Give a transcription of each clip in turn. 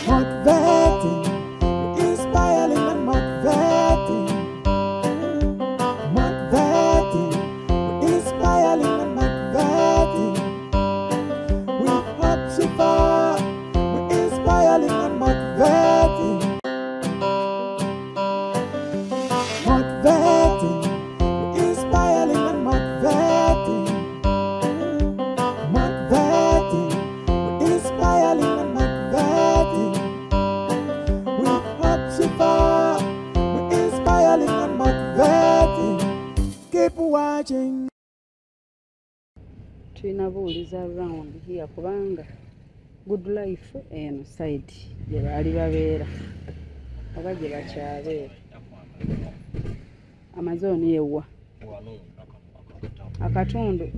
Motivating, inspiring and motivating. Motivating, inspiring and motivating. We hope so far, we're inspiring and motivating. Motivating, inspiring and motivating. Motivating, inspiring and motivating. We hope so far, we're inspiring and motivating. Keep watching. Tuinabuuliza round here kubanga Good Life eno side gye baali babeera oba gye bakyabeera Amazon yewa akatundu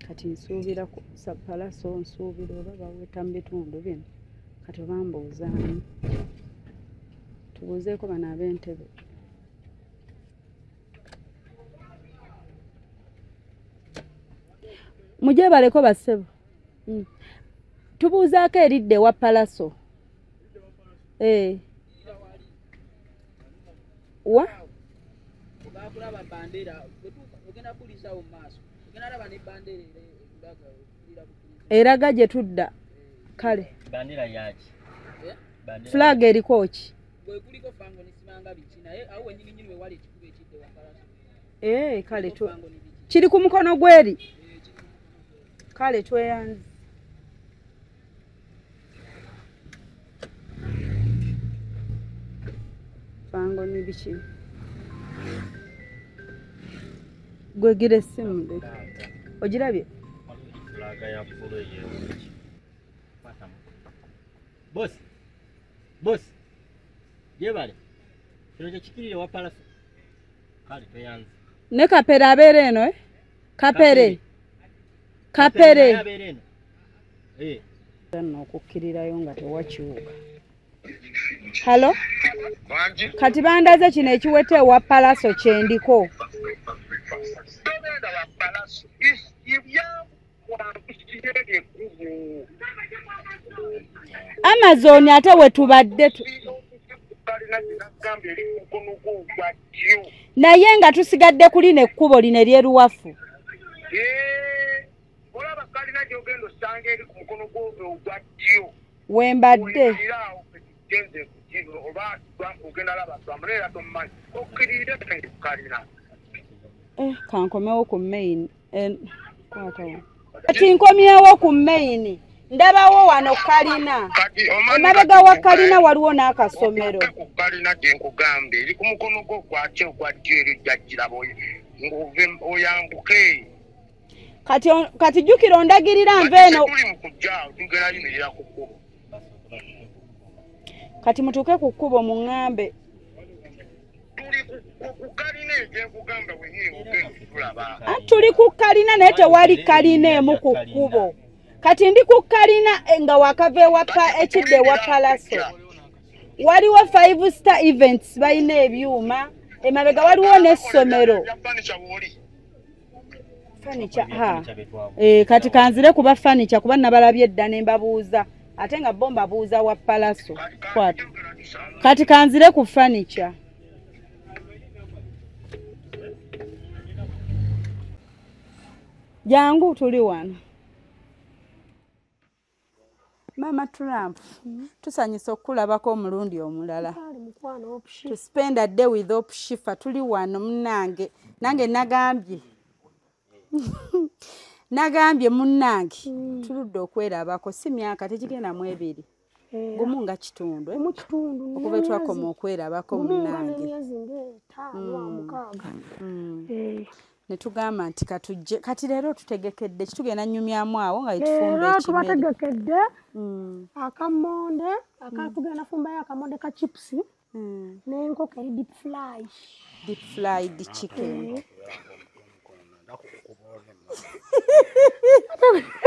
kati nsuubira ku sapalaso nsuubira oba baweta mu bitundu bino kati bambuuzaani tubuuzeeko bano ab'entebe mujye baleko basebo tubuuzaako eridde wa palaso wa bakulaba bandera ogenda kulisa mu maaso ogenda laba ne bandera eraga gye tudda kale bandera yaki flag eriko ki gwe kuliko fango nisimanga biki naye awo wenyinyi we wali ekikuba ekidde wa palaso kale kiri ku mukono gweri kale tweyanze fango ni biki gwe gira essimu ogirabye boss jebale kino kye kikirire wa palaso kale tweyanze ne kapere abeera eno kapere abeera eno okukkirirayo nga tewakiwuka halo kati bandaze kino ekiwete ewa palaso kyendiko Amazon ate wetubadde naye nga tusigadde kuli nekkubo lino eryeruwafu wembadde kankomewo ku main kati nkomyewo ku main ndabawo wano kalina emabega wa kalina waliwo n'akasomero kalina gye nkugambe eri ku mukono gwo gwakyo gwaddyo eri jjajjira ng'ove oyambuke kati jjukira ondagirira nve eno tuli mu kujja tugenda yimirira ku kkubo kati mutuuke ku kkubo muŋŋambe tuli ku kalina egye nkugamba wenyini ogenda tulaba tuli ku kalina naye tewali kalina emu ku kkubo kati ndi ku kalina nga wakava ekidde wa palaso waliwo 5 star events balina ebyuma emabega waliwo n'essomero kati kanzire kuba fanica kuba nabalabye edda ne mbabuuza ate nga bo mbabuuza wa palaso kwata kati kanzire ku fanica jangu tuli wano Mama Trump, tusanyisa okulabako omulundi omulala. To spend a day with Opshifa tuli wano munange. Nange nagambye. Nagambye munange. Tuludde okwerabako si myaka tegigenda mu ebiri. Gumu nga kitundu. Mu kitundu. Okuba twakoma okwerabako munange. Netugamba nti katujje kati leero tutegekedde kitugenda nnyumyamu awo nga yitufumba ekimere. Tubategekedde akamonde akatugenda fumbayo akamonde ka chips n'enkoko eri deep fried chicken.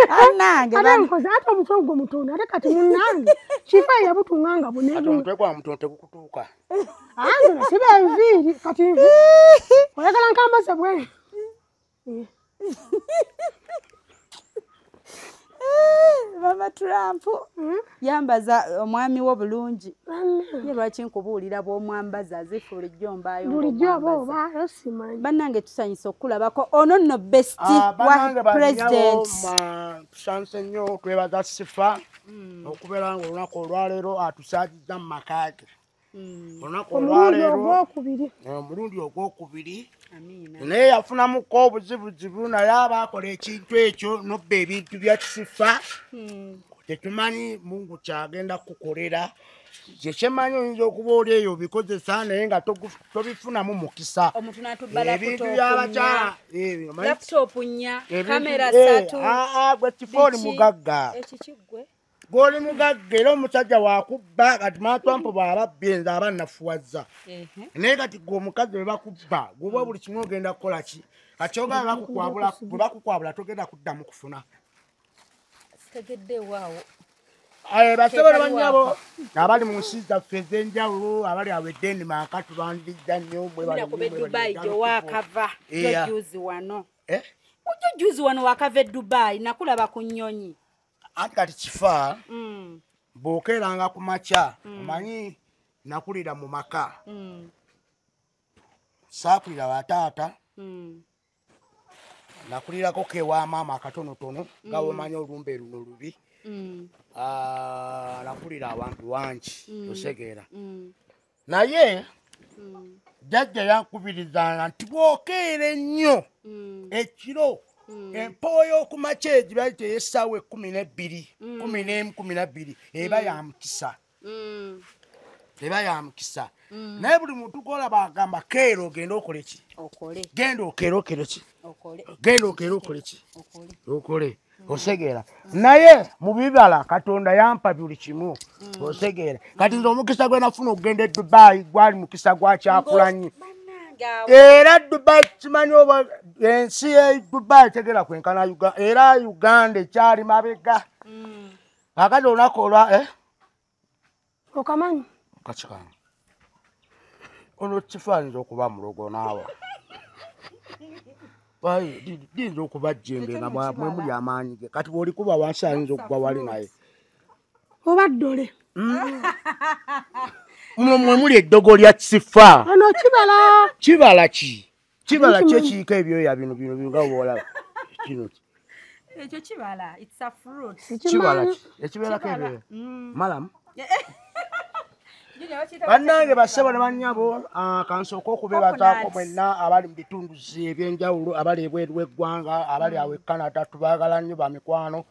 Anange bankoze ate omutongo mutono ate kati munange kifa yabutunganga bunene ate omutwe gwa mutono tegukutuuka ange nasiba enviiri kati oyagala nkambaze bwe Mama Trump yambaza omwami wo bulungi. Ye lwaki nkubuulira bw'omwambaza azifuula ejjombayo. Bulijjo oba osimanyi. Bannange tusanyusa okulabako ono nno besti wa president. Tusanze nnyo twebaza Sifa okubeera nga olunaku olwaleero atusaajiza mu maka ge. Olunaku olwaleero omulundi ogwokubiri naye yafunamuko obuzibuzibu naye abaakola ekintu ekyo nobba ebintu bya Sifa tetumanyi Mungu kyagenda kukolera. Kyekyemanyi oyinza okuba oli eyo bikozesa naye nga tobifunamu mukisa. Ebintu byabakyala laptop nya kamera 3 gwe tifooni mugagga gw'oli mugagga era omusajja wakubba kati matwampo bw'ababbi nze aba nafuwaza naye kati gwe omukazi bwe bakubba gweoba buli kimu ogenda kukola ki kati ogaba bwe bakukwabula togenda kuddamu kufuna. Basobola bannyabo abali mu nsi zaffe ez'enjawulo abali awo eddendi maka tubandirijja nnyo Dubai gyowakava juzi wano juzi wano wakava e Dubai nakulaba ku nnyonyi. Anti kati Kifa bw'okeeranga ku makya omanyi nakulira mu maka saakulira wataata nakulirako kewa maama akatonotono nga womanyi olumbe luno lubi. Nakulira abantu wangi osegeera naye jjajja yankubirizanga nti bw'okeera ennyo ekiro empewo y'okumakya egi bayita ey'essaawa 12 11 12 eba ya mukisa eba ya mukisa naye buli muntu gw'olaba agamba keera ogenda okole ki genda okeera okere ki genda okeera okole ki okole osegeera naye mu bibala Katonda yampa buli kimu osegeera kati nze omukisa gwe nafuna okugenda e Dubai gwali mukisa gwa kyakulanyi era Dubai kimanyi oba ensi ye Dubai tegera kwenkana Uganda era Uganda ekyali mabega akati olunaku olwa okamanyi kachikana ono kifaanyiza okuba mulogo naawe dinza okuba jjembe nga mwe muli amaanyi ge kati bw'olikuba wansi ayinza okugwa wali naye oba ddole mwe muli eddogo lya Sifa ono kibala kibala kyekiika ebyoya bino nga bw'olaba kino ekyo kibala it's a fruit kibala ekibeerako ebyoya malamu bannange bassebo ne bannyabo kansooka okubeebazaako mwenna abali mu bitundu ebyenjawulo abali ebweru w'eggwanga abali awo e Canada tubaagala nnyo bamikwano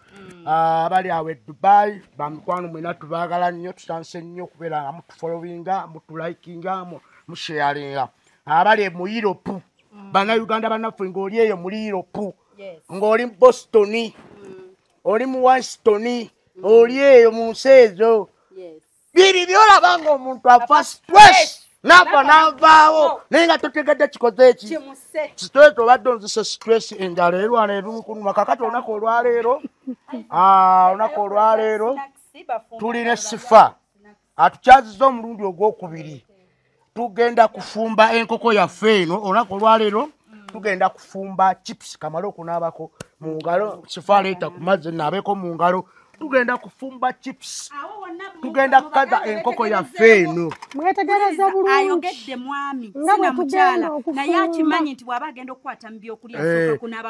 abali awo e Dubai bamikwano mwenna tubaagala nnyo tusanse nnyo okubeera nga mutufolowinga mutulaikinga musheyalinga abali mu Europe bannayuganda bannaffe ng'oli eyo muri Europe ng'oli mu Boston oli mu Washington oli eyo mu nsi ezo biri byolaba ng'omuntu afa stress nafa n'avaawo naye nga totegedde kikoze eki stress obadde onzise stress enjala erwana ebimukunuma kakati olunaku olwaleero tulina Sifa atukyaziza omulundi ogwokubiri tugenda kufumba enkoko yaffe eno olunaku olwaleero tugenda kufumba chips kamala okunaabako mu ngalo Sifa aleeta ku mazzi naabeeko mu ngalo tugenda kufumba chips tugenda kukaza enkoko yaffe eno mwetegereza bulungi ayogedde mwami sina mukyala naye akimanyi nti bw'aba agenda okukwata mu byokulya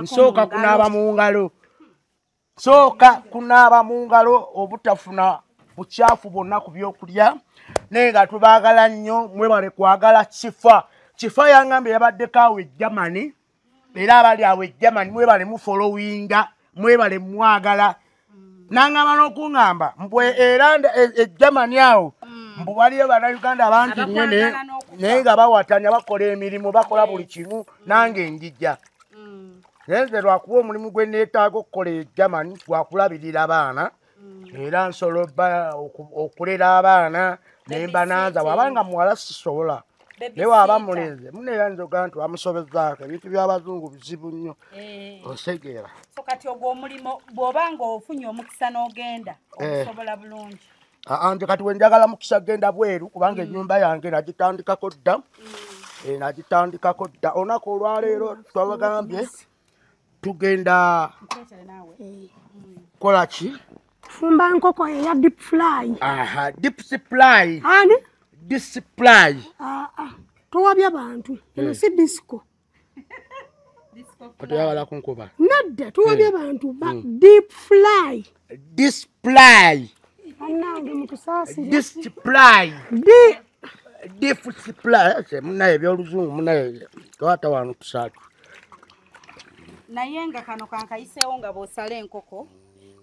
nsooka kunaaba mu ngalo kunaaba mu ngalo obutafuna bukyafu bwonna ku byokulya naye nga tubaagala nnyo mwebale kwagala Kifa yangambye yabaddeko awo e Germany era abali awo e Germany mwebale mufolowinga mwebale mwagala nangamba n'okuŋŋamba mbwe era e Germany awo mbu waliyo bannayuganda bangi nnyo naye nga bawatanya bakola emirimu bakola buli kimu nange njijja naye nze lwakuba omulimu gwe neetaaga okukola e Germany gwakulabirira abaana era nsobola okulera abaana ne mbanaaza wabanga muwala sisobola naye waba mulenze muneeyanzoga nti wamusobezaako ebintu by'abazungu bizibu nnyo osegeera so kati ogwo omulimu bw'oba ng'ofunye omukisa n'ogenda okusobola bulungi nze kati wenjagala mukisa genda bweru kubanga ennyumba yange nagitandikako dda olunaku olwaleero twabagambye tugenda kola ki fumba nkoko ya deep fry. Aha, deep supply. Ani? Display. Tuwabya abantu. Eno si disco. Kati yawala kunkuba. Nadda tuwabya abantu ba deep fry. Display. Anange mutusasi. Display. Deep supply. Munaye byoluzungu munaye. Twata wano tusatu. Naye nga kano kankayiseewo nga bw'osala enkoko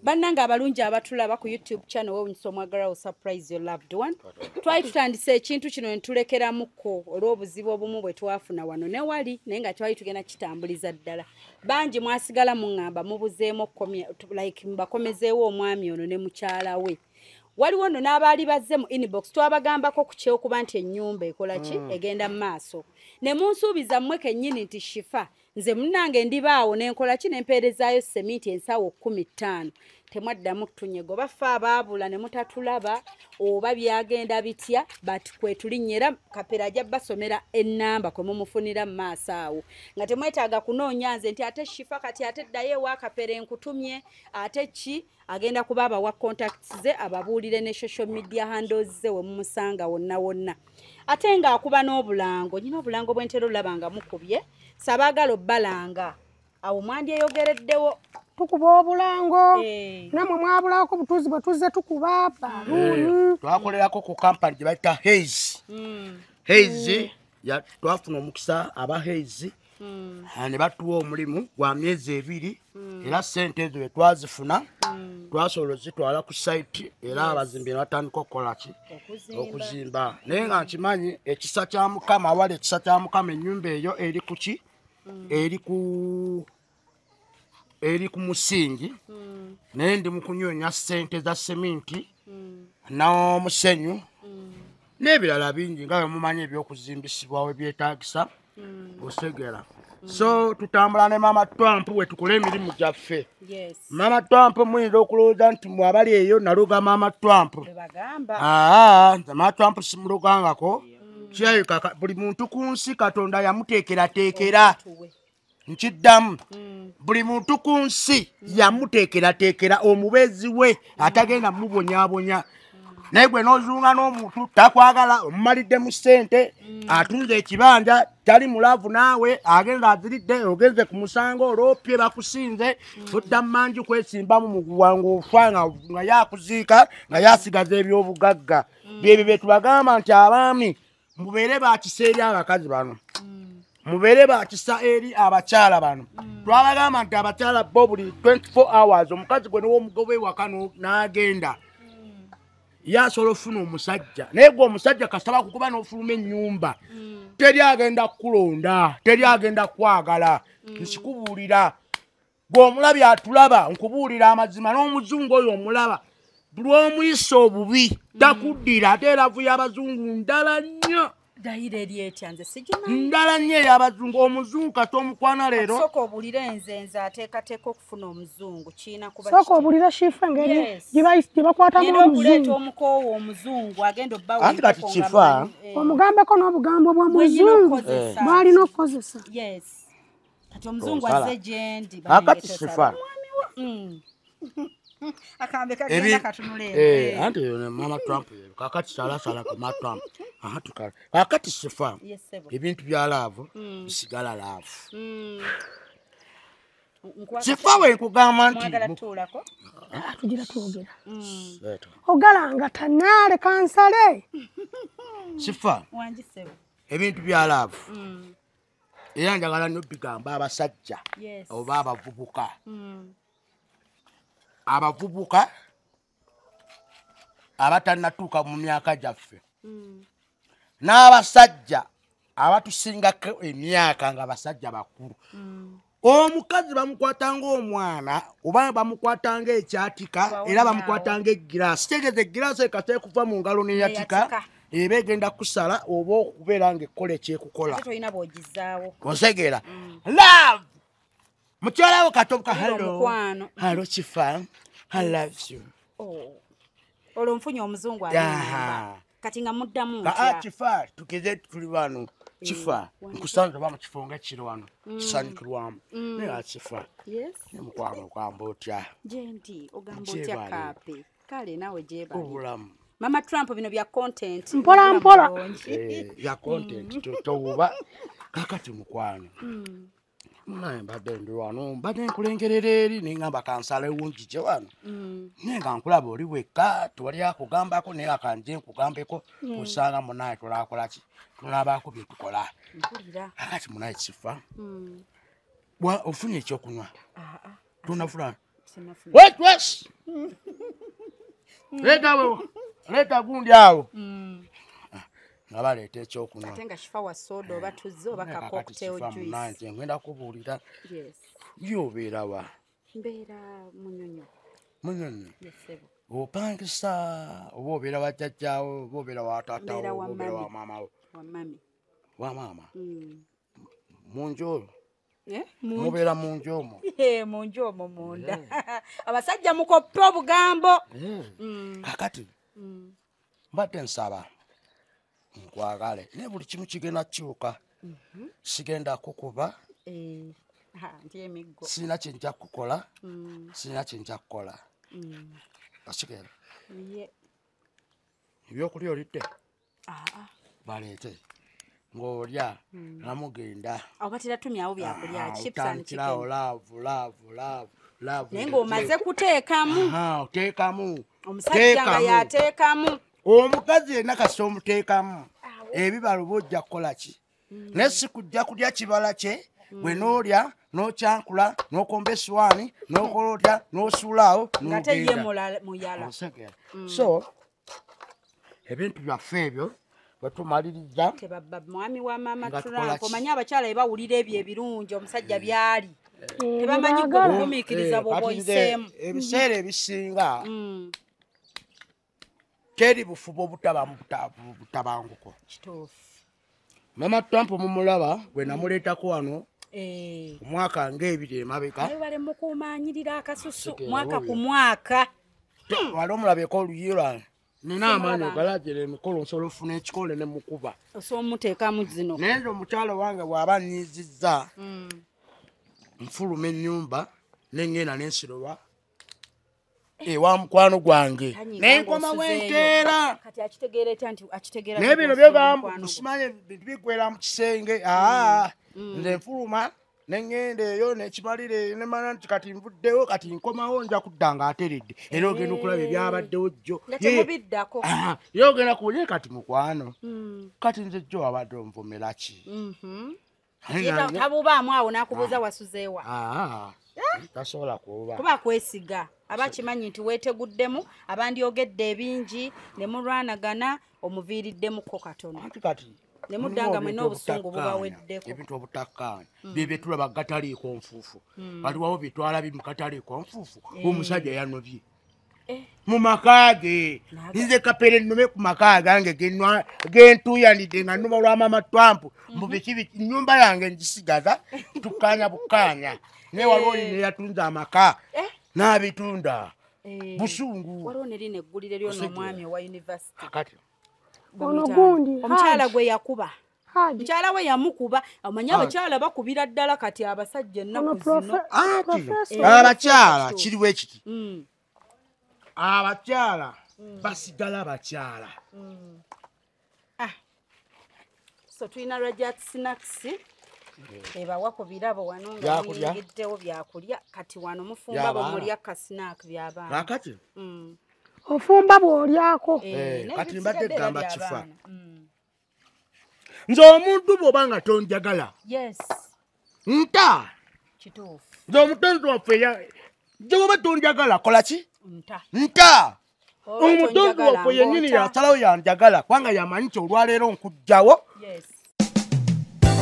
bannanga abalungi abatulaba ku YouTube channel w'omusomwagala surprise your loved one. Twali tutandise ekintu kino ne tulekeramuko olw'obuzibu obumu bwe twafuna wano ne wali naye nga twali tugenda kitambuliza ddala. Bangi mwasigala muŋŋamba mubuzeemu like mbakomezeewo omwami ono ne mukyala we. Waliwo nno n'abaali bazze mu inbox twabagambako ku ky'okuba nti ennyumba ekola ki egenda mu maaso. Ne munsuubiza mmwe kennyini nti Shifa nze munnange ndibaawo n'enkola ki n'empeerezaayo sementi ensawo 15. Temwaddamu kutunyego baffe abaabula ne mutatulaba oba byagenda bitya but kwe tulinnyera Kapera ajja basomera ennamba kwe mumufunira mu maaso awo nga temwetaaga kunoonya nze nti ate Shifa kati ate ddayo ewa Kapera enkutumye ate ki agenda kuba wa contacts ze ababuulire ne social media handles ze we mumusanga wonna ate nga akuba n'obulango nyina obulango bw'entero labanga mukubye sabaagala obbalanga awo mwandi eyogereddewo tukuba obulango namwe mwabulako butuzi bwe tuzze tukuba baluni twakolerako ku kampani gye bayita Haze. Haze twafuna omukisa aba Haze ne batuwa omulimu gwa myezi 2 era ssente ezo bwe twazifuna twasobola ozitwala ku site era abazimbi ne batandika okukola ki okuzimba naye nga nkimanyi ekisa kya Mukama awali ekisa kya Mukama ennyumba eyo eri ku ki eri ku musingi naye ndi mu kunyonya ssente za sementi n'omusenyu n'ebirala bingi nga bwe mumanyi ebyokuzimbisibwawo ebyetaagisa osegera so tutambula ne Mama Trump we tukole emirimu gyaffe. Mama Trump muyinza okulowooza nti mwabali eyo naluga Mama Trump. Nze Mama Trump simulugangako kirabika buli muntu ku nsi Katonda yamuteekerateekera. Nkiddamu buli muntu ku nsi yamuteekerateekera omubeezi we atagenda mubonyaabonya naye gwe n'ozunga n'omuntu takwagala omumalidde mu ssente atunze ekibanja tali mulaavu naawe agenda aziridde ogenze ku musango olwopye bakusinze tudda mmanju kwesimbamu mu guwanguufa nga yakuziika nga yasigaza ebyobugagga byebyo bye tubagamba nti abaami mubeere bakisa eri abakazi bano mubeere bakisa eri abakyala bano twabagamba nti abakyala bo buli 24 hours omukazi gwe n'omugobe ewaka n'agenda yasobola ofuna omusajja naye gwe omusajja kasaba kukuba n'ofuluma ennyumba teri agenda kukulonda teri agenda kwagala nkikubuulira gwe omulabi atulaba nkubuulira amazima n'omuzungu oyo omulaba buli omuyisa obubi takuddira ate eravuya abazungu ndala nnyo dayire lyetya nze sigimanyi ndala nnyo ey'abazungu omuzungu kati omukwana leero sooka obulire nze ateekateeka okufuna omuzungu kiina kuba sooka obulire Shifa engeri gye bakwatamu okuleeta omukoowa omuzungu agenda anti kati Kifa omugambeko n'obugambo bw'omuzungu bw'alina okukozesa kati omuzungu azze gyendi akati Kifa akambe kagenda katunule anti Mama Trump kakati salasala ku Mama Trump tukala kakati Kifa ebintu bya laavu bisigala laavu Kifa we nkugamba nti tugira twogera ogalanga tanaale kansale Kifa ebintu bya laavu era njagala nnyo bigamba abasajja oba abavubuka abatanatuuka mu myaka gyaffe n'abasajja abatusingako emyaka nga basajja bakulu omukazi bamukwatanga omwana oba bamukwatanga ekyatika era bamukwatanga egiraasi tegeza egiraasi ekate kuva mu ngalo neyatika eba egenda kusala oba okubeera ng'ekkola ekyekukola osegera love mukyalawo katobuka hello Kifa I love you olwo nfunye omuzungu ayamba kati nga muddamu Kifa tukeze tuli bano Chifa nkusanze ba mu kifonga kiro wano kisanyikirwamu naye Chifa yes mukwano kwamba otya jendi ogamba otya kape kale nawe jeba obulamu Mama Trump bino bya content mpola ya content toba kakati mukwano naye mbadde ndi wano mbadde nkulengerera eri nengamba kansala ewunjije wano nenga nkulaba oli wekka tewali akugambako naye akanje nkugambeko kusanga munaye tulakolaki tulabako bye tukola kakati munaye Chifa ofunye ekyokunywa tunafuna wait leta gundi awo nabaleeta ekyokunywa atenga shifa wa soda oba tuzzo oba ka cocktail juice ngenda kubuulira yes yobeera wa mbeera munyonyo yesebo opangisa oba obeera wa jjajjaawo oba obeera wa taatawo oba obeera wa maamawo wa maama munju mubeera munju omwo munju omwo munda abasajja mukoppe obugambo kakati mbadde nsaba nkwagale naye buli kimu kigenda kikyuka sigenda kukuba sirina kyenja kukola sirina kyenja kukola osigera ebyokulya olidde baleete ng'olya namugenda obatera tumyawo byakulya chips and chicken laavu naye ng'omaze kuteekamu oteekamu omusajja nga yateekamu omukazi yenna kasita omuteekamu ebibala oba ojja kukola ki naye si kujja kulya kibala kye bwe n'olya n'okyankula n'okomba essuwaani n'okola otya n'osuulaawo ngate ye muyala so ebintu byaffe ebyo bwe tumaliriza tebabba mwami wa Mama Trump omanyi abakyala ebawulira ebyo ebirungi omusajja byali tebamanyi kugumiikiriza bwoboyiseemu ebiseera ebisinga teri bufubo butabanguko kituufu Mama Trump mumulaba bwe namuleetako wano omwaka ng'ebiri emabeka naye bale mukuumanyirira akasusu mwaka ku mwaka wali omulabeko oluyi lwange nina amaanyi ogalagera emikolo nsobola ofuna ekikole ne mukuba osobola muteekamu zino naye nze omukyalo wange bw'aba nniizizza nfuluma ennyumba neŋŋenda n'ensirowa ewa mukwano gwange nenkoma wenkeera kati akitegeera etya nti akitegeera naye bino byogamba kusimanye bintu bigwera mu kisenge nze nfuluma neŋŋenda eyo nekimalire nemanya nti kati nvuddewo kati nkomawo nja kudda nga ateredde era ogenda okulaba ebyabaddewo jjo temubiddako ye ogenda kuye kati mukwano kati nze jjo wabadde onvumira ki tabubaamu awo n'akubuuza wasuzeewa tasobola kuba kuba kwesiga aba kimanyi nti weeteguddemu abandyogedde ebingi ne mulwanagana omuviiriddemukko katono kati ne muddanga mwena obusungu bubaweddeko ebintu obutakkaanya bye tulaba gataliiko nfuufu waliwo bitwala bi mu kataliiko nfuufu omusajja yanobye mu maka ge nze kapere nnome ku maka gange gentuuyanidde nga nnuma lwa Mama Trump mbu biki nnyumba yange ngisigaza tukkaanya bukkaanya naye waliwo olina eyatunza amaka n'abitunda busungu waliwo nerina eggulire ly'onomwami owa yunivasite kati ono gundi omukyala gwe yakuba mukyala we yamukuba omanyi abakyala bakubira ddala kati abasajja ennaku zino abakyala kiriwo ekiti abakyala basigala bakyala so tulina Rajat Snacks ebawa ku birabo wano nga muyingiddewo byakulya kati wano mufumba bwemulya ka snack by'abaana kakati ofumba bw'olyako kati mbadde gamba kifa nze omuntu bw'oba nga tonjagala nta kituufu nze omutonzi waffe gyoba tonjagala kola ki nta omutonzi waffe yennyini yasalawo yanjagala kubanga yamanyi ki olwaleero nkugjawo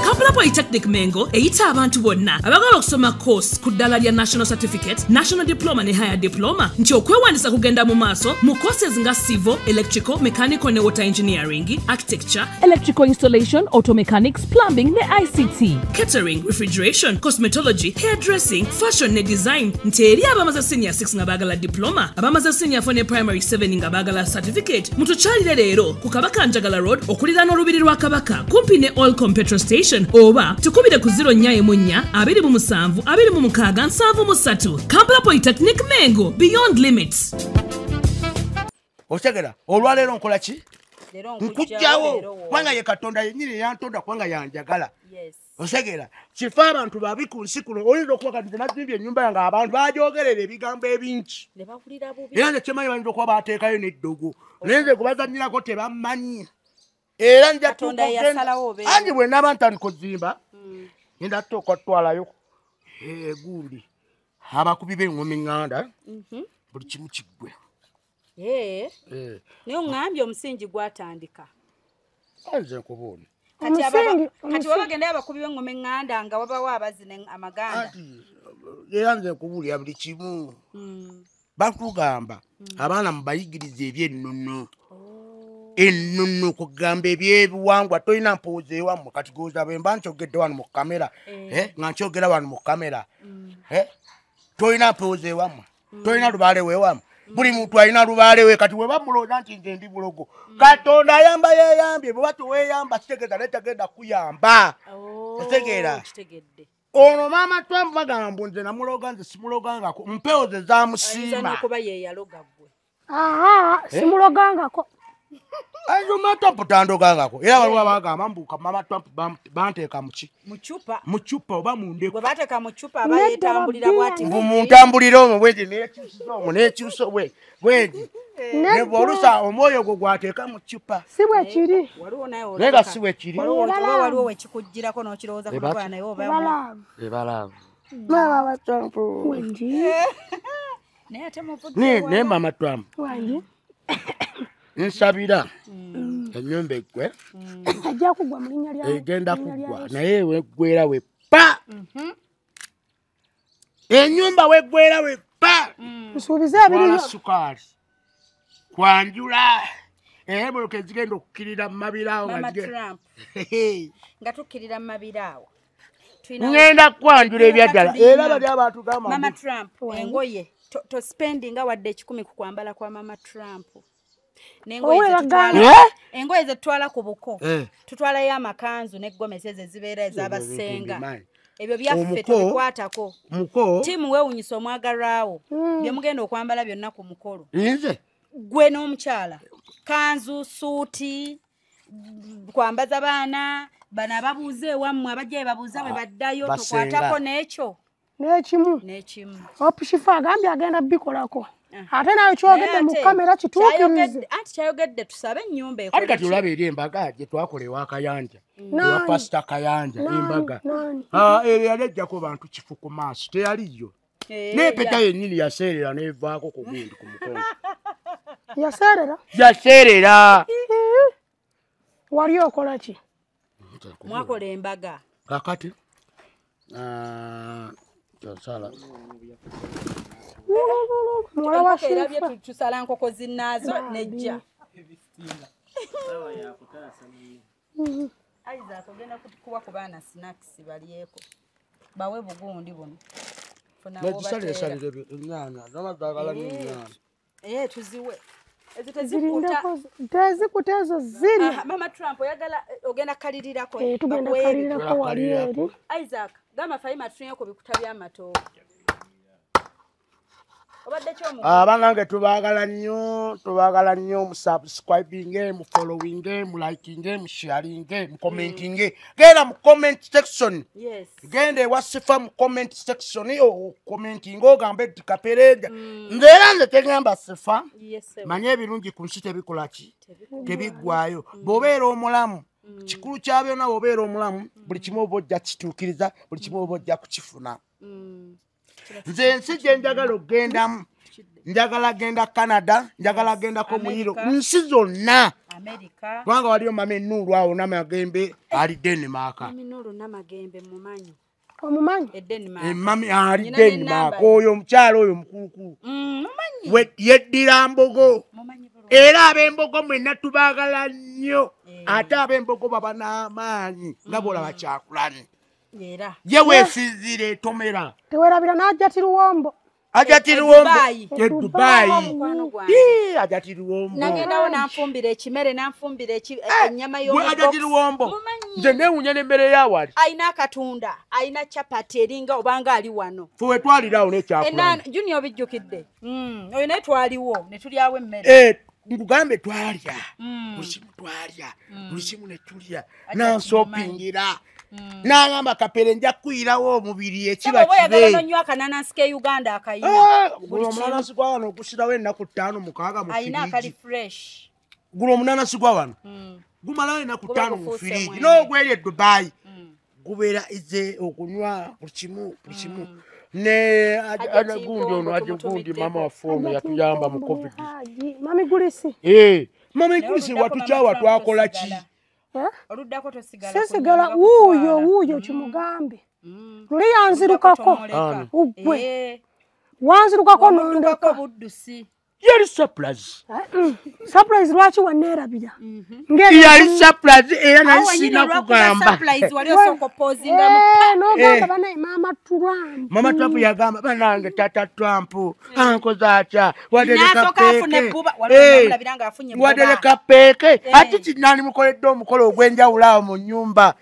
Kampala Polytechnic Mengo eyita abantu bonna abagala okusoma course ku ddala lya National Certificate, National Diploma ne Higher Diploma nti okwewandisa kugenda mu maaso mu courses nga Civil, Electrical, Mechanical ne Water Engineering, Architecture, Electrical Installation, Auto Mechanics, Plumbing ne ICT, Catering, Refrigeration, Cosmetology, Hairdressing, Fashion ne Design nti eri abamaze Senior 6 nga baagala Diploma, abamaze Senior 4 ne Primary 7 nga baagala Certificate, mutukyalire leero ku Kabaka Njagala Road okuliraana olubiri lwa Kabaka kumpi ne Allcom Petrol Station oba tukubire ku 0-4-2-27-7-3 Kampala Polytechnic Mengo, beyond limits. Otegera olwaleero nkola ki? Nkujjawo kubanga ye Katonda yennyini yantonda kubanga yanjagala. Otegera kifa abantu babi ku nsi kuno oyinza okuba kati nazimbye ennyumba yange abantu baajogerera ebigambo ebingi era nze kimanyi bayinza okuba baateekayo n'eddogo naye nze kubazannyirako tebammanyi era nja angi bwe naaba ntandika ozimba ngenda tuuka otwalayo gundi abakubi b'eŋŋoma eŋŋanda buli kimu kiggwe. Naye oŋŋambye omusingi gwatandika. Nze nkubuulira. Kati wabagenda abakubi b'eŋŋoma eŋŋanda nga wabawo abazina amaganda. Era nze nkubuulira buli kimu. Bakugamba abaana mubayigiriza eby'ennono. Ennono kugamba ebyebuwangwa tolina mpooza ewammwe kati goza bwe mba nkyogedde wano mu kamera nga nkyogera wano mu kamera tolina mpooza ewammwe tolina lubaale weewammwe buli muntu alina lubaale we kati we bamulooza nti nze ndi bulogo Katonda ayamba yeeyambye bwe batuweeyamba kitegeeza naye tagenda kuyamba otegeera ono maama Trump bagamba mbu nze namuloga nze simulogangako mpewo ze zaamusiima simulogangako Ayo Trump tandogangako era waliwo abagamba mbuka mama Trump banteeka muki mucupa oba mundeko bwe bateeka mu cupa abayetambulira bwati muntambulira omwo bwegi nekyusa bwegi ne bwolusa omwoyo gwo gwateeka mu cupa si bwe kiri naye nga si bwe kiri waliwo wekikujjirako n'okirowooza ku lukwana naye oba ebalaavu mama Trump naye ate muvudde naye mama Trump nsabira ennyumba eggwe ajja kugwa mu linnya lya egenda kugwa naye weggwera we pa ennyumba weggwera we pa nsuubiza ebiri sukaali kwanjula emmotoka ezigenda okukkirira mu mabiraawo nga tukkirira mu mabiraawo ngenda kwanjula ebyaddala era bali abantu gamba Mama Trump engoye tospendinga wadde 10 ku kwambala kwa Mama Trump engoye zetutwala ku buko tutwalayo amakanzu n'eggomesi ezo ezibeera ez'abasenga ebyo byaffe tubikwatako tiimu weewunyisa omwagalwawo bye mugenda okwambala byonna ku mukolo gwe n'omukyala kanzu suuti kwambaza baana bano ababuuza ewammwe abajja babuuza bwe baddayo tukwatako n'ekyo n'ekimu opushifa agambye agenda bikolako ate nawe kyogedde mu kamera kituukirize anti kyayogedde tusabe ennyumba ekola ate kati olaba eri embaga gye twakola ewa Kayanja ewa Pasita Kayanja embaga eri yalejjako bantu kifu ku maaso teyaliyo n'empeta yennyini yaseerera nevaako ku gundi ku mukono yaseerera wali okola ki mwakola embaga kakati kyosala muwala wa Sherifa tusala nkoko zinnaazo nejja Isaac ogenda kuba ku baana snacks balyeko bawe bugundi buno tuziwe tezikuta ezo ziri Mama Trump oyagala ogenda kalirirako tugenda kalirirako wali eri Isaac gamba fayima tunyeko bikuta by'amatooke abangange tubaagala nnyo mu subscribing mu following mu liking mu sharing mu commenting genda mu comment section genda ewa Sifa mu comment section commenting ogambe tikapereja nzeera nze tegamba Sifa manye ebirungi ku nsi tebikola ki tebiggwayo bw'obeera omulamu kikulu kya byonna bw'obeera omulamu buli kimu oba ojja kituukiriza buli kimu oba ojja kukifuna nze ensi gye njagala okgendamu njagala genda Canada njagala gendako muyiro nsi zonna America. Kubanga waliyo mami Nuru awo n'amagembe ali Denmark. Mami Nuru n'amagembe mumanyi. Omumanyi? Denmark. Mami ali Denmark oyo omukyalo oyo mukulu. Mumanyi. Yeddira mbogo. Mumanyi bulungi. Era ab'embogo mwenna tubaagala nnyo. Ate ab'embogo baba n'amaanyi nga bw'olaba Kyakulani. Era. Ye weesinzire tomera. Tewerabira n'ajjati Luwombo. Ajjati Luwombo. Dubai. Ajjati Luwombo. Nagendawo n'anfumbira ekimere n'anfumbira ennyama Ajjati Luwombo. Nze neewunya n'emmere yaawali. Ayina akatunda, ayina chapati eringa obanga ali wano. Fuwe twalirawo n'Ekyakulani. Junior bijjukidde. Oyo naye twaliwo ne tulyawo emmere. Nkugambe twalya. Buli kimu twalya. Buli kimu ne tulya. N'ansopingira. N'agamba Kapere nja kuyirawo omubiri ekiba kibe. Oyagala n'onywa akananasi ke Uganda akayina. Gulo omunanasi gwa wano okusirawo ennaku 5 6 mu firiji. Ayina akali fresh. Gulo omunanasi gwa wano. Gumalawo ennaku 5 mu firiji. N'ogwerye Dubai. Gubeera ize okunywa buli kimu. Ne gundi ono gundi mama waffe ono yatuyamba mu COVID. Mami Gulisi. Mami Gulisi watukyawa twakola ki? Oluddako tosigala. Sesigala wuuyo kimugambe. Luli yanzirukako. Ugwe. Wanzirukako nondeka. Buddusi. Yali surprise. Surprise lwaki waneerabira? Yali surprise era nasina kugamba. Surprise wali osoko pozinga mu. N'ogamba banaye Mama Trump. Mama Trump yagamba banange Tata Trump ankoze atya wadeleka peke ati kinani mukoledde omukolo ogw'enjawulo awo mu nnyumba.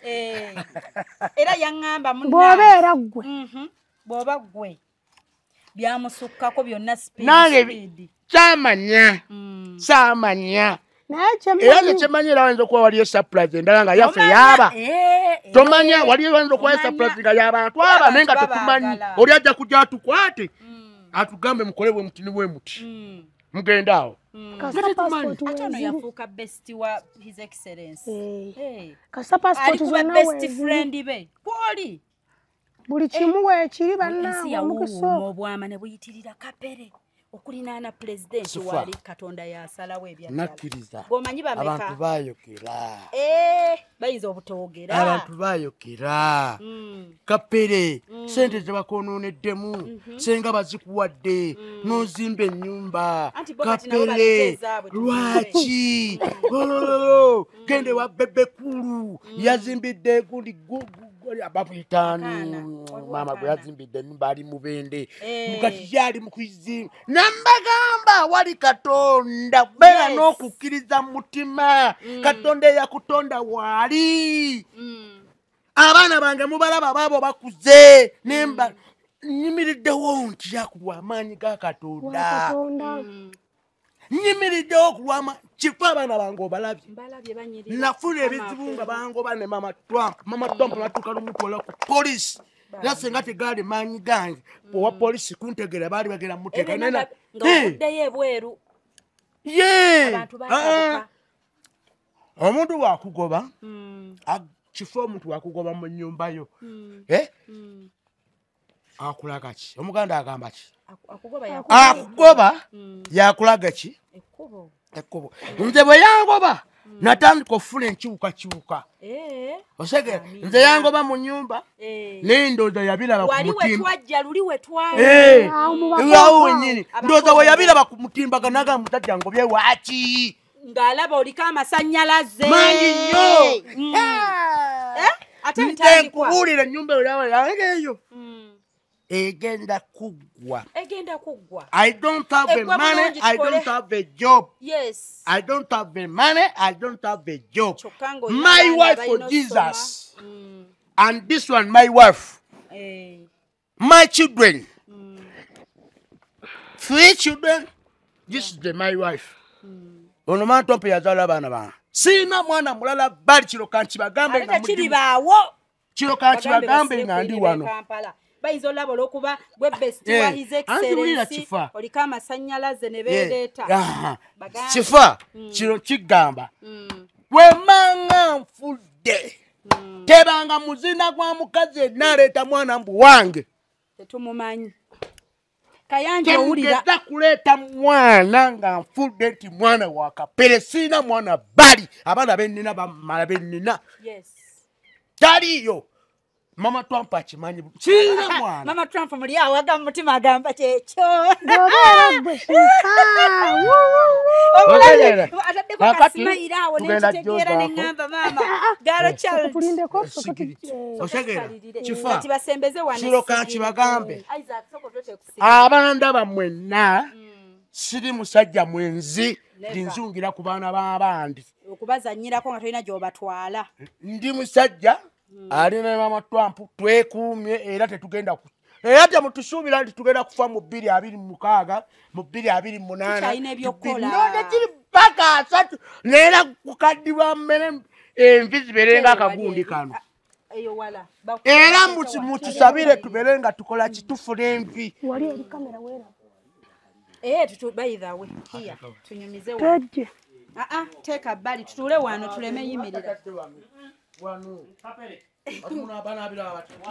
Era yaŋŋamba munna bw'obeera ggwe. Bw'oba ggwe byamusukkako byonna speed. Nange Samanya. Era kyemanyi era wayinza okuba waliyo surprise endala nga yaffe yaaba. Tomanya waliyo wayinza okuba surprise nga y'abantu aba naye nga tetumanyi. Oli ajja kujja atukwate atugambe mukole bwe muti ne bwe muti. Mugenda awo. Ate ono yafuuka best wa His Excellency. Kasa passport zonna best friend be. Kwoli. Buli kimu weekiri bannange omukiso. Obwama ne buyitirira Kapere. Okulinaana president wali Katonda yasalawo ebyatala. Nakkiriza. Gomanyi bameka. Abantu bayokera. Bayinza obutoogera. Abantu bayokera. Kapere sente zebakonooneddemu senga bazikuwadde n'ozimba ennyumba. Kapere lwaki gende wa Bebekulu yazimbidde gundi abapitani mama gwe yazimbidde ennyumba ali Mubende mukati yali mukwizi nambagamba wali Katonda beera n'okukkiriza mu mutima. Katonda eyakutonda wali abaana bange mubalaba baabo bakuze nemba nyimiriddewo ntya ku lw'amaanyi ga Katonda. Nyimiriddewo ku lw'amaanyi kifa abaana bange obalabye. Nafuna ebizibu nga bangoba ne Mama Trump. Mama Trump natuuka n'omutwala ku polisi. Era senga tegaali maanyi gange owa polisi kuntegera baali bagenda muteeka nga okuddeyo ebweru. Omuntu wakugoba kifo omuntu wakugoba mu nnyumba yo akulaga ki? Omuganda agamba ki? Akugoba yakulaga ki? Ekkubo. Nze bwe yangoba natandika okufuna enkiwukakiwuka. Osegera nze yangoba mu nnyumba n'endooza yabiraba ku mutimba. Ngawo wennyini ndooza we yabiraba ku mutimbaga naga musajja ngobye waaki ng'alaba oliko amasannyalaze manyi nnyo. Ate nkubuulira ennyumba yange eyo egenda kuggwa. I don't have the money, I don't have a job. Yes. I don't have the money, I don't have a job. My wife for Jesus. And this one, my wife. My children. 3 children. This is my wife. Ono Mama Trump yazaala abaana bana. Sina mwana mulala bali kiro kanti bagambe nga kiri baawo. Kiro kanti bagambe nga ndi wano. Bayinza olaba olw'okuba gwe best wa His Excellency oliko amasannyalaze ne beereeta. Kifa kiro kigamba bwemanga nfudde tebanga muzina gwa mukazi naleeta mwana mbu wange. Tetumumanyi. Kayanja owulira temugenda kuleeta mwana nga nfudde nti mwana wa Kapere siina mwana bali abaana bennina bamala bennina taliyo mama Trump akimanyi siina mwana Mama Trump muli awaga mu mutima agamba kyekyo Gobeera gwe shifa. ataddeko kasimayira awo nekitegeera neŋŋamba maama galo Charles Tulindeko osegeera kifa kati basembeze wano kiroka kibagambe Isaac soko tote kusiga abanda mwenna siri musajja mwenzi ndinzungira ku baana b'abandi okubazannyirako nga tolina gy'obatwala ndi musajja alina mama Trump twekuumye era tetugenda era temutusuubira nti tugenda kufa mu 2026 mu 2028 Tukyalina ebyokukola. nonde kiri paka asatu neera kukaddibwa mmere envi zibeere nga akagundi kano eyo wala era mutusabire tubeere nga tukola kitufuna envi wali eri kamera weera. by the way here tunyumize Tejje. teeka bbali tutuule wano tuleme yimirira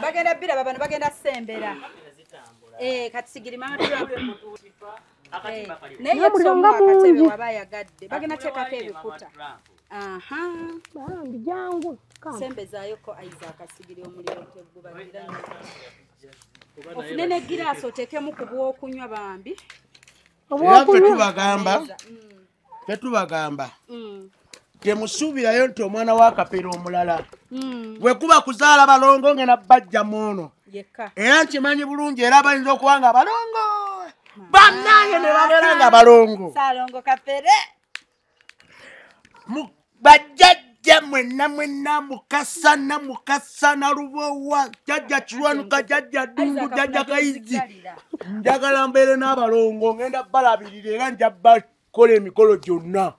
bagenda bbira babano bagenda sembera kati sigiri Mama Trump naye Mulonga akatebe mungi. waba ayagadde bagenda teekako ebikuta Bambi jangu. sembezayoko Isaac asigiri omuliro tegubalira ofune ne giraasi oteekemu ku bwokunywa bambi era tetubagamba temusuubirayo nti omwana wa Kapere omulala bwe kuba kuzaala balongo ngena bajja muno yekka era nkimanyi bulungi era bayinza okuba nga balongo bannange ne babeera nga balongo Saalongo Kapere bajjajja mwenna mukasa na lubowa jajja Kirwanuka jajja Ddungu jajja Kayizi njagala mbeere n'abalongo ngenda balabirira era nja bakola emikolo gyonna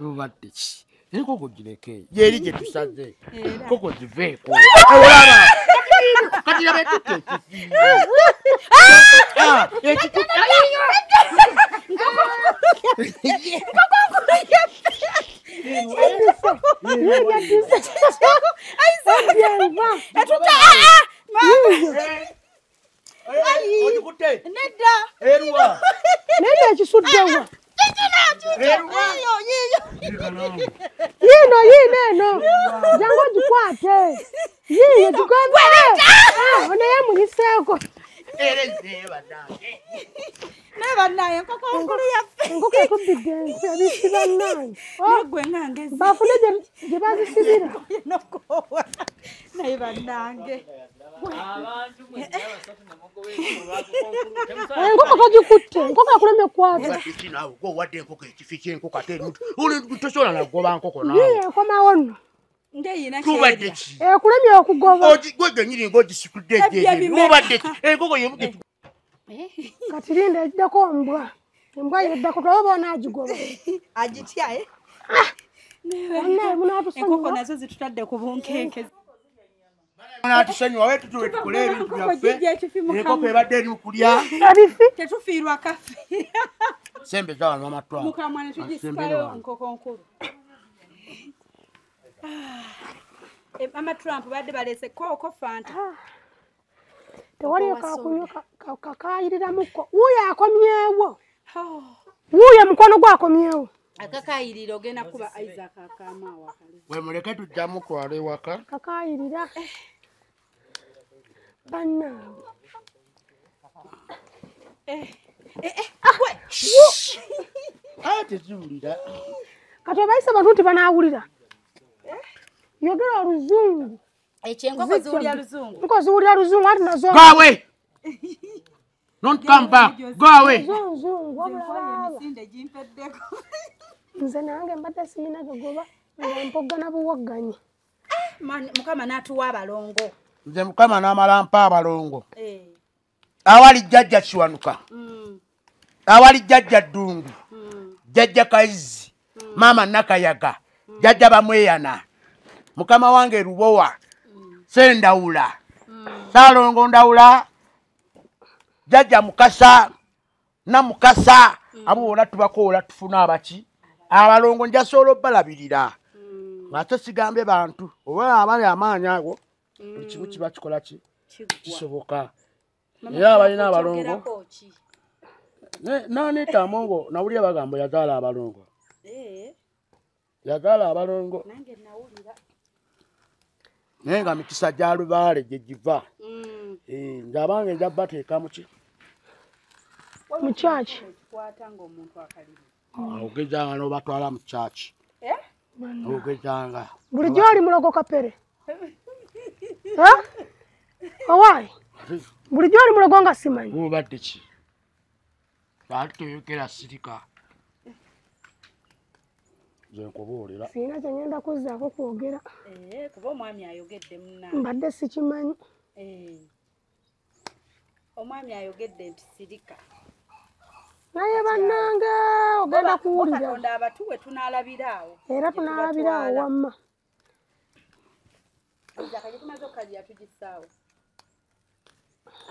ubadde ki enkoko gireke yeri gye tusaze enkoko ziveeko olaba kati yabe tutte nedda eruwa Nenda ekisuddewa. eruwa Yiino. Jangu gikwate. Yiino gikwate. Ono yemuliseeko. naye bannaye enkoko nkulu yaffe Enkoko etubidde ebisi bannange. negwe ngangezi Bafune gye bazisibira. nokoowa naye bannange Enkoko togikutte. Enkoko akuleme ekwata. nawe gwowadde enkoko ekifi kyenkoko ate tosobola nagoba nkoko Yiino nawe ekomawo nno. ngeyina tubadde ki Ekulemye okugoba. gwegenyini ngaogisikudde obadde ki enkoko yemuge Kati linda eddako ombwa. Embwa yeddako tulaba onaagigoba. agitya Bannaye munaatusonyiwa. enkoko nazo zitutadde ku bunkenke natusonyiwa we tutuwe tukole ebintu byaffe gijja ekifi mu enkoko kamwa ebadde eri mukulya Ebifi. tetufiirwa kafe sembeza wano amatwala mukamwa ne tugisipayo nkoko nkulu Mama Trump badde baleese kooko fanta Tewali akakunywa kakayiriramuko. Wuuyo akomyewo. Wuuyo mukono gwakomyewo. akakayirira ogenda kuba Isaac akamaawo akali wemuleke tujja mutwala ewaka Kakayirira. Bannange. teziwulira Kati obayise bantu nti banaawulira. Yogera oluzungu. ekyo enkoko ziwulya luzungu Nko ziwulira luzungu ati nazo. go away don't come back go away Zungu wabula baba. emisinde gimpeddeko Nze nange mbadde siyina gagoba nga mpogana buwagganye. mukama n'atuwa abalongo nze mukama n'amala mpa abalongo awali jjajja Kiwanuka awali jjajja Ddungu jjajja Kayizi maama Nakayaga jjajja Bamweyana mukama wange Lubowa Sendawula Saalongo Ndawula jjajja Mukasa Namukasa abo bonna tubakoola tufuna abaki abalongo njasobola balabirira ate sigambye bantu oba abali amaanyi ago buli kimu kiba kikola ki kisoboka Mama, era abalina abalongo kyogerako ki? nani Tamongo nawulira bagamba yazaala abalongo yazaala abalongo Nange nawulira. naye nga mikisa gya lubaale gye giva nze abange nja bateeka muki mu church. Kwata ng'omuntu akaliri. ogezanga n'obatwala mu kyaki ogezanga Buli gy'oli mulogo kapere. Owaayi. Buli gy'oli mulogo nga simanyi. obadde ki ate toyokera sirika nze nkubuulira Sirina kye ngenda kuzzaako kwogera. Kuba omwami ayogedde munna. Mbadde sikimanyi. Omwami ayogedde nti sirika. Naye bannange ogenda kuwulira. Katonda abatuwe tunaalabira awo. Era tunaalabira awo wamma. Kaje tumaze okukalya tugisaawo.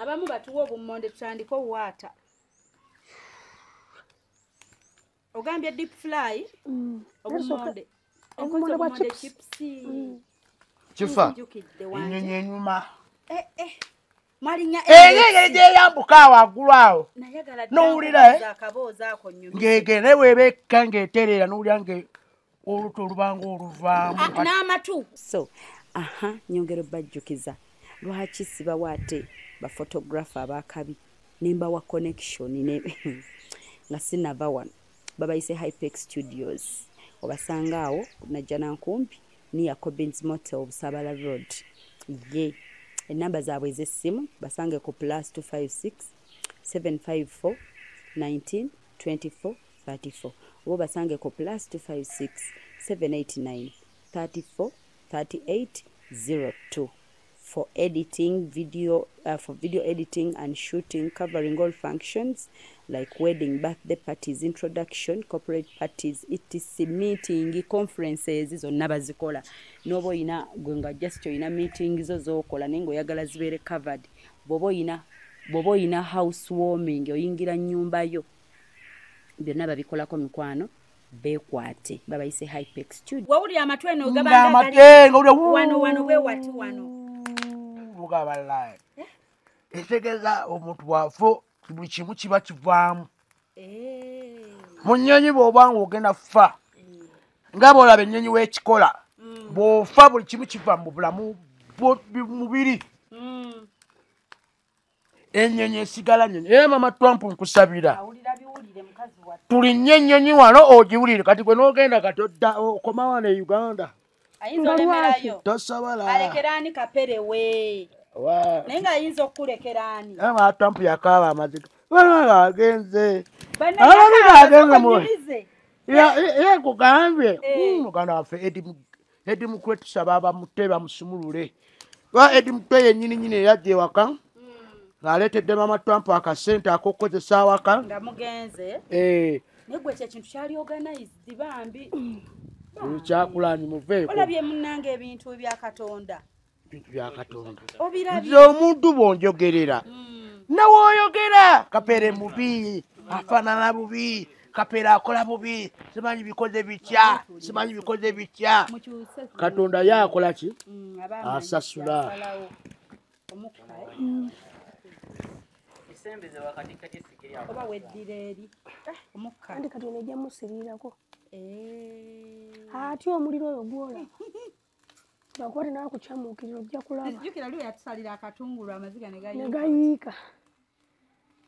Abamu batuwa obummonde tutandika owaata. Ogambye deep fry obummonde. Obummonde bwa chips. kifa ennyonyi enyuma Malinya engeri gyeyambuka waggulu awo nowulira ng'egene weebekka ng'etereera nowulira oluto olubanga oluvaamu n'amatu. So nyongero bajjukiza lwaki sibawa ate bafotographer abakabi nembawa connection nga sinava wano babayise Hypex Studios obasanga awo najja nankumbi ni Jacobins Motel Busabala Road ye enamba zaabwe ez'essimu basange ku +256 754 19 24 34 oba basange ku +256 789 34 38 02 for editing video editing and shooting covering all functions like wedding, birthday parties, introduction, corporate parties, etc, meeting, conferences zonna bazikola nobo oyina gwenga just oyina meetings zo zokola nengo oyagala zibeere covered bobo oyina housewarming oyingira nnyumba yo byonna babikolako mikwano bekwate babayise Hypex Studio wawuli amatweno ogabanga wano bwe wati wano ugabalaye etegeza omuntu bwafo buli kimu kiba kivaamu mu nnyonyi bw'obanga ogenda fa nga bw'olaba ennyonyi w'ekikola bw'ofa buli kimu kiva mu bulamu mubiri ennyonyi esigala nnyonyi era mama Trump nkusabira tulinnye ennyonyi wano ogiwulire kati gwe n'ogenda kati okoma wano e Uganda ayinza olemerayo tosobola alekerani kaperewe naye ng'ayinza okukulekeraani mama Trump yakaaba amaziga bana agenze ye kugambye muganda waffe Edi Mutwe tusaba bamute bamusumulule lwa Edi Mutwe yennyini eyajja ewaka ng'aleetedde mama Trump akasente ak'okukozesa awaka nga mugenze naye gwe kyekintu kyali organized bambi kyakulani muveeko olabye munnange ebintu ebyakatonda nze omuntu bw'onjogerera nawooyogera kapere mubi afaanana bubi kapere akola bubi simanyi bikoze bitya katonda ye akola ki asasula oba weddira eri omukka kandi kati onejja musibirirako ati omuliro oyo gwolaba bakuba tenawe kukyamuukirira ojja kulaba jjukira lwe yatusalira akatungulu amaziga ne gayiika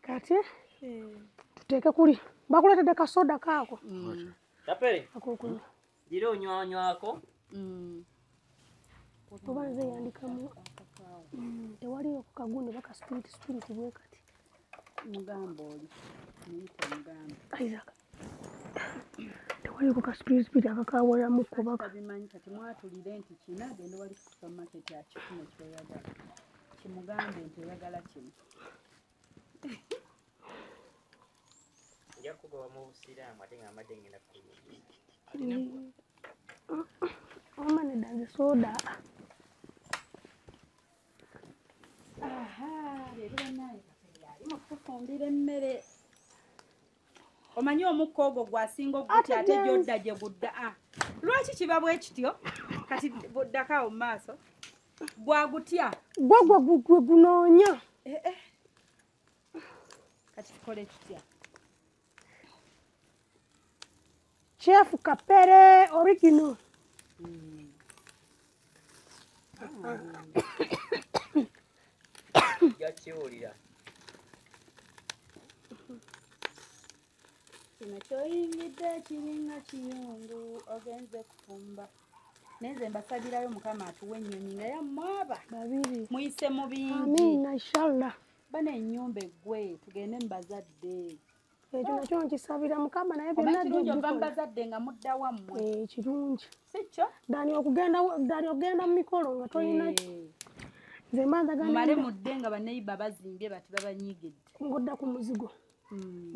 kati tuteeke kuli bakuleetedde kasoda kaako kapere akokunywa gira onywanywako oba nze yandikamu tewaliyo kukagunde baka spirit bwe kati mugamba oli muyita mugamba Isaac tewaliyo kuka spirit akakawolamu kubaka bimanyi kati mwatulire nti kina genda wali ku supermarket akifuna kyoyagala kimugambe nti oyagala kino yakugoba mu busiraamu ate ng'amadde ngenda oma nedange soda leero banaye ali mukufumbira emmere omanyi omukka ogwo gwasinga oguti ate gyodda gye gudda lwaki kiba bwe kityo kati buddakaawo mu maaso Gwagutya. Gwe gunoonya. Kati tukole tutya. Chef Kapere original. Yakiwulira. Kino kyoyingidde kiringa kiyungu ogenze kufumba. Nenze mbasabirayo Mukama atuwe ennyonyi nga yammwaba. Babiri. Muyise mu bingi. Amina inshallah. Bana ennyumba eggwe tugende mu bazadde. Ekyo nakyo nkisabira Mukama naye Oba byonna kirungi ova mu bazadde nga mudda wammwe. kirungi. Si kyo? Dani ogenda mu mikolo nga tolina nze mbandaga mumale mudde nga baneiba bazimbye bati babanyiigidde. ngodda ku muzigo.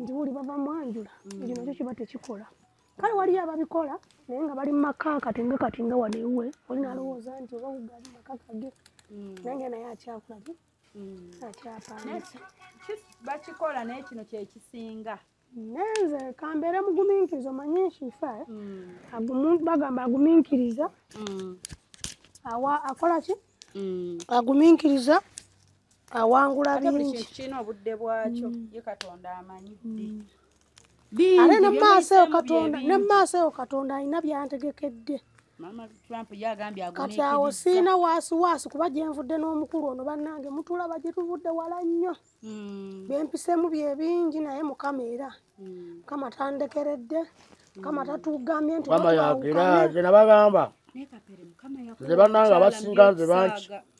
Nti buli bava mwanjula. Ekyo nakyo kiba tekikola. Kale waliyo ababikola naye nga bali mu maka katinga wano ewuwe. Oli nalowooza nti oba kugali maka kage. Nange naye akyakulaki? Akyapanga. Bakikola naye kino kyekisinga. Nenze kambeere mugumiikiriza omanyi nkifa bagamba agumiikiriza akola ki agumiikiriza awangula bingi kirina obudde bwakyo ye Katonda amanyi ate nemaaso eyo Katonda alina byantegekedde. Mama Trump yagambye kati awo siina waasiwaasi kuba gye nvudde n'omukulu ono bannange mutulaba gye tuvudde wala nnyo byempiseemu bye bingi naye Mukama era Mukama tandekeredde Mukama tatugambye nti nze nabagamba nze bannange abasinga nze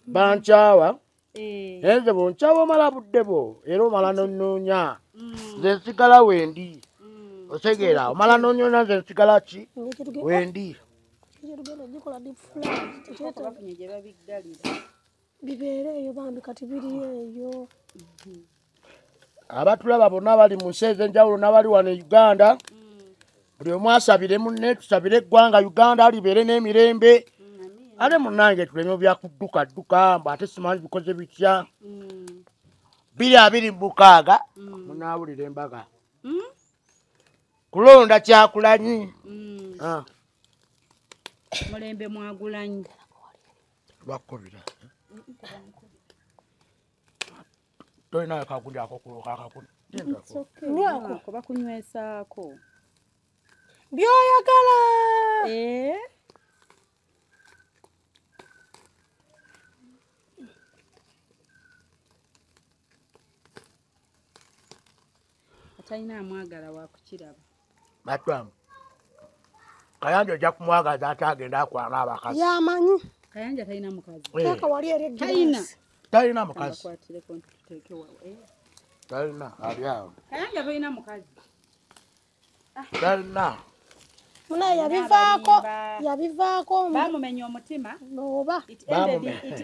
bankyawa naye nze bonkyawa omala budde bwo era omala nonnoonya nze nsigala wendi otegeera omala nonnoonya nze nsigala ki wendi bibeere eyo bambi kati biri eyo. Abatulaba bonna bali mu nsi ez'enjawulo n'abali wano e Uganda buli omu asabire munne tusabire eggwanga Uganda libeere n'emirembe ate munnange tuleme byakudduka mbu ate simanyi bikoze bitya 2026 munaawulira embaga kulonda kyakulanyi mulembe mwagulanyi bakubira toyinayo kagundi ako kakakuni nyako bakunywesaako byoyagala atalina amwagala wakukiraba batwamu Kayanja ojja kumwagaza ate agenda akwana abakazi yamanyi Kayanja talina mukazi kaka wali eri talina mukazi talina alyawo Kayanja talina mukazi talina muna yabivaako bamumenya omutima noba it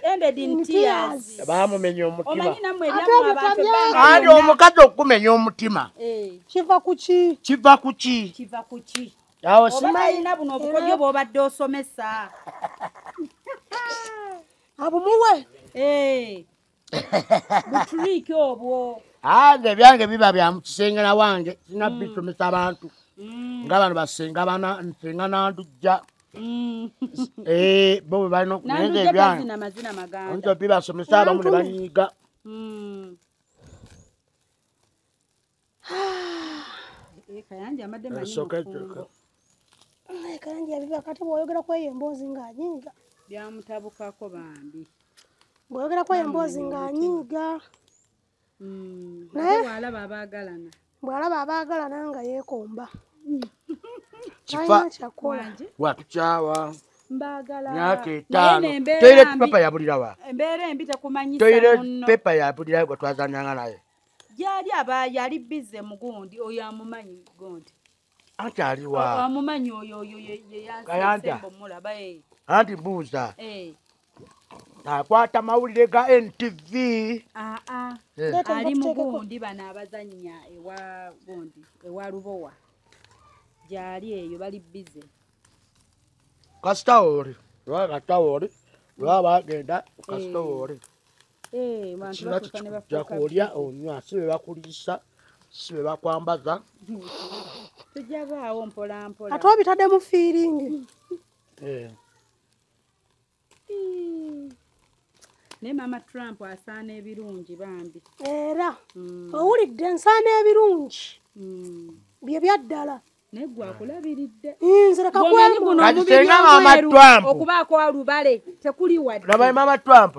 ended in tears bamumenya omutima omanyi namwe ebyamu abantu andi omukazi okumenya omutima kiva kuki awo simayina buno obukodyo bw'obadde osomesa abumuwe buturiki obwo nze ebyange biba bya mukisengera wange sina bisomesa abantu nga bano basenga nsenga nandujja bo bwe balina okumenza ebyange nzo bibasomesa abamu ne banyiiga Kayanja amadde Kayanja yabiva kati bw'oyogera kweyo emboozi ng'anyiiga byamutabukako bambi bw'oyogera kweyo emboozi ng'anyiiga naye bw'alaba abaagalana nga yeekomba kifa watukyawa myaka 5 toyire pepa yabulirawa embeera embi tekumanyisa toyire pepa yabulirawo gwe twazanyanga naye gyali aba yali bize mugundi oyo amumanyi gundi anti aliwa amumanyi oyo yeyansembo mulaba anti mbuuza akwata mawulire ga NTV ali mugundi bano abazannya ewa Lubowa gyali eyo bali bize kasitawoli lwakatawoli lwabagenda kasitawoli jakulya onywa si be bakuliisa si be bakwambaza tujja baawo mpola mpola ate obitadde mu fiiringi ne mama Trump asaana ebirungi bambi era owulidde ensaana ebirungi bye byaddala negwa akulabiridde nzira kagwemu kati senga mama Trump okubaako alubale tekuli wadde laba mama Trump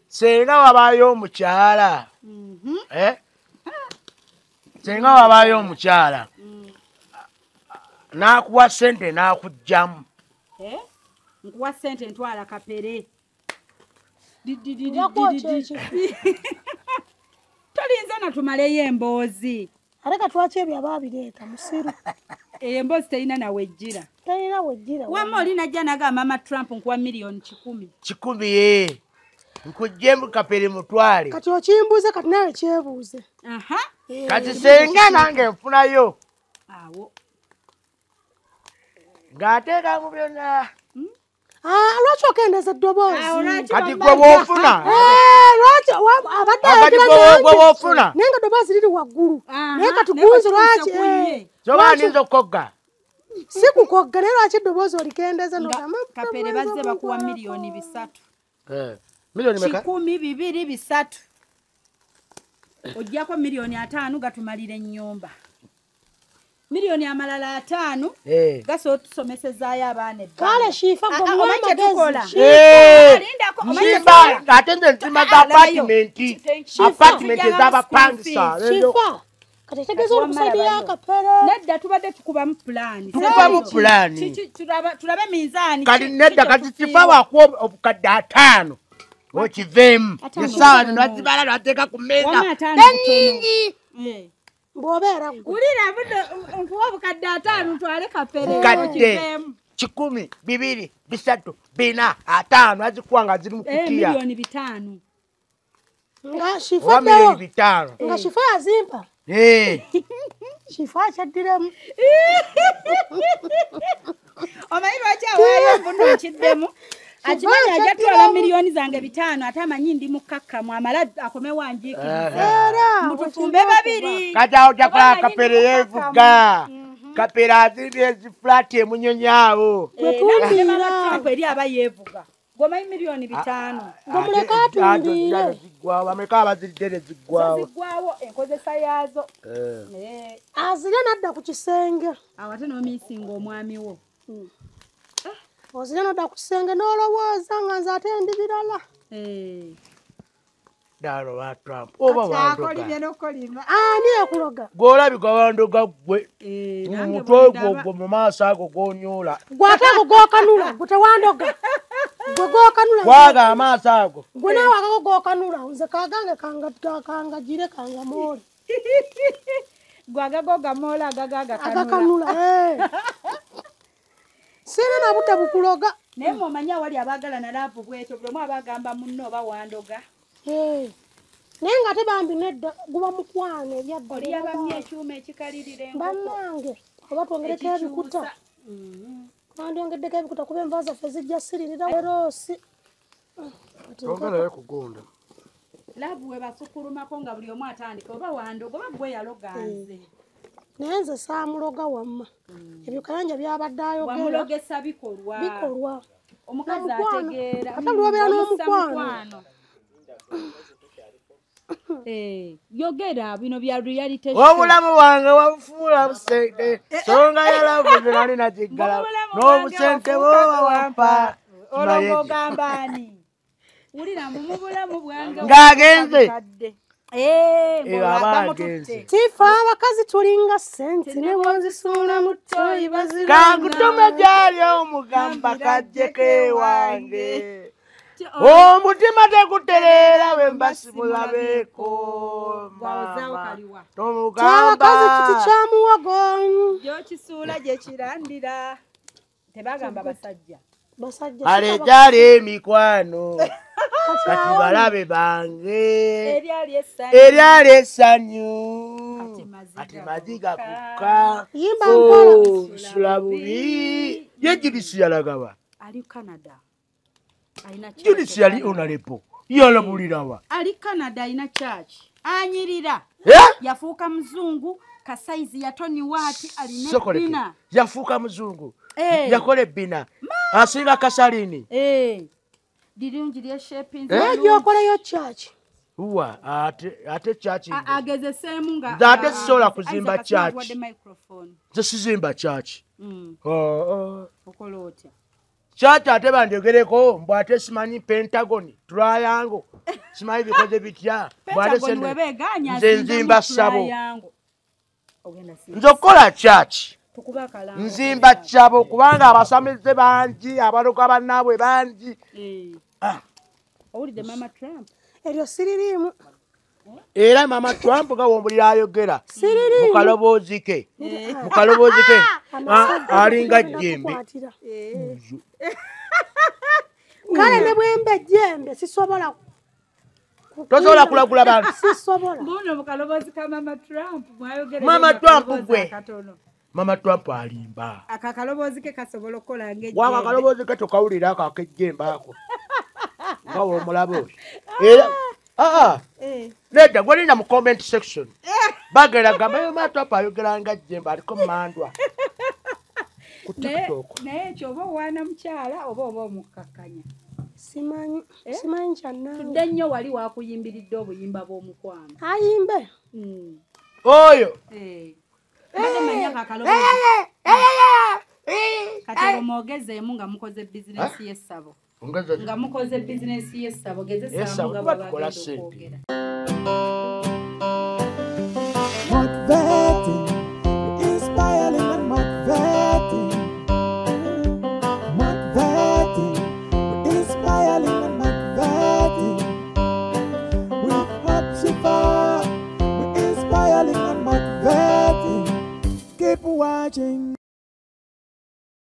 senga wabayo omukyala senga wabayo omukyala nakuwa sente nakujjamu nkuwa sente ntwala kapere tolinza natumaleyo emboozi ate katwaki ebyo abaabireeta musiru emboozi terina nawejjira talina wejjira wamma olinajja nagamba mama Trump nkuwa miliyoni 10 ye nkujjemu kapere mutwale kati okimbuuze kati nawe kyebuuze kati senga nange nfunayo awo ng'ateeka mu byonna lwaki okendeza eddoboozi kati gwe bw'ofuna lwaki abadde gwe bw'ofuna naye nga ddoboozi liri waggulu naye kati gunzi lwaki soba ninza okukogga si kukogga naye lwaki eddoboozi olikendeza kapere bazze bakuwa miliyoni 3 miliyoni meka 10 2 3 ojjako miliyoni 5 gatumalira ennyumba miliyoni amalala 5 gaso tusomesezaayo abaana kale shifa gomwamagezi ate nze ntima za apartment ez'abapangisa shifa kati tegeza okusaidia akapere nedda tubadde tukubamu pulaani tulabe minzaani kati nedda kati kifa wakuwa obukadde 5 okiveemu esaawa zino azibala nateeka ku mmeeza enyingi bw'obeera ulira nkuwa obukadde 5 ntwale kapere kadde 10 2 3 4 5 azikuwa nga ziri mu kutiya miliyoni 5 nga shifa miliyoni 5 nga shifa yazimpa shifa akyaddiremu omanyi lwaki awaayo mbuno nkiddemu akimanyi ajatwala miliyoni zange 5 ate amanyi ndi mukakkamu amala akome wanjiikiriza mutufumbe babiri kati awo jakola kapere yeevuga kapere azimbye ezifulati emunyonyaawo eri aba yeevuga gomanyi miliyoni 5 gomuleka atundire bamuleka abaziridde ziggwawo enkozesa yaazo azirya nadda ku kisenge awo ate n'omiisinga omwami wo ozirya nadda ku kisenge n'olowooza nga nze ate ndi birala dalo ba Trump oba wandoga ani yakuloga gw'olabika wandoga gwe mumutwe gwo mu maaso ago gw'onyoola gwate ago gwokanula gwe tewandoga gwe gwokanula gwaga amaaso ago gwe nawe akago gwokanula nze kagange kangagire kangamooli gwagago gamoola agakanula sina na budde bukuloga naye mwomanyi awali abaagala nalaavu bwetyo buli omu abagamba munno oba wandoga naye nga ate bambi nedda guba mukwano ebyadda oli yabamye ekyuma ekikalirira enkoko bannange oba twongereko ebikuta wandyongeddeko ebikuta kuba enva zaffe zijja siririra eroosi tongerayo kugunda laavu we basukulumako nga buli omu atandika oba wandoga oba gwe yaloganze naye nze saamuloga wamma ebyo kayanja byabadde ayogera wamulogesa bikolwa omukazi ategeera ate buli wabeera n'omukwano yogera bino bya reality obulamu bwange wabufuula busente songa yalavu nze nali nakiggala n'obusente bwoba wampa ologogambani wulira mu bulamu bwange ng'agenze bamututte tifa abakazi tulinga sente ne bwonzisuula mu toyi kankutume gyali omugamba kajjeko ewange omutima tegutereera we mbasibulabeeko abakazi kiti kya muwogo gyokisuula gye kirandira tebagamba basajja alejali emikwano kati balabe bange eryali essanyu ati maziga kukka nsula bubi ye Judisi yalagaba ali Canada Judisi yali onalepo yalabulirawa ali Canada alina church anyirira yafuuka muzungu kasaizi ya Tony Watt alina bina yafuuka muzungu yakola ebbina asinga kasalini dirungi lye shaping gyokolayo church uwa ate chachi agezeseemu nga ate sisobola kuzimba church wadde microphone zesizimba church okola otya church ate banjogereko mbw ate simanyi pentagon triangle simanyi bikoze bitya nze nzimba ssabo nze okukola church nzimba ssabo kubanga abasamize bangi abaloka bannaabwe bangi owulidde mama Trump eryo siririimu era mama Trump nga wombulira ayogera mukaloboozi ke alinga jjembe kale ne bwembe jjembe sisobola tosobola kulagula bantu sisobola mbuno mukaloboozi ka mama Trump mwayogera mama Trump gwe mama Trump alimba akakaloboozi ke kasobola okukola ng'ejjembe waba akaloboozi ke tokawulira ako ak'ejjembe ako nga womulabo era nedda gwelinda mu comment section bageraga mama Trump ayogera nga jjembe aliko mandwa ku TikTok naye ekyo oba owaana mukyala oba omukkakanya simanyi kyannawe tudde nnyo wali wakuyimbiridde obuyimba bw'omukwano ayimbe oyo kati omwogezeemu nga mukoze bizinesi y'essabo nga mukoze bizinesi y'essabo gezesaamu nga bwabagenda okwogera Motivating, inspiring and motivating. Motivating, inspiring and motivating. With Hot Shifa, we're inspiring and motivating. Keep watching.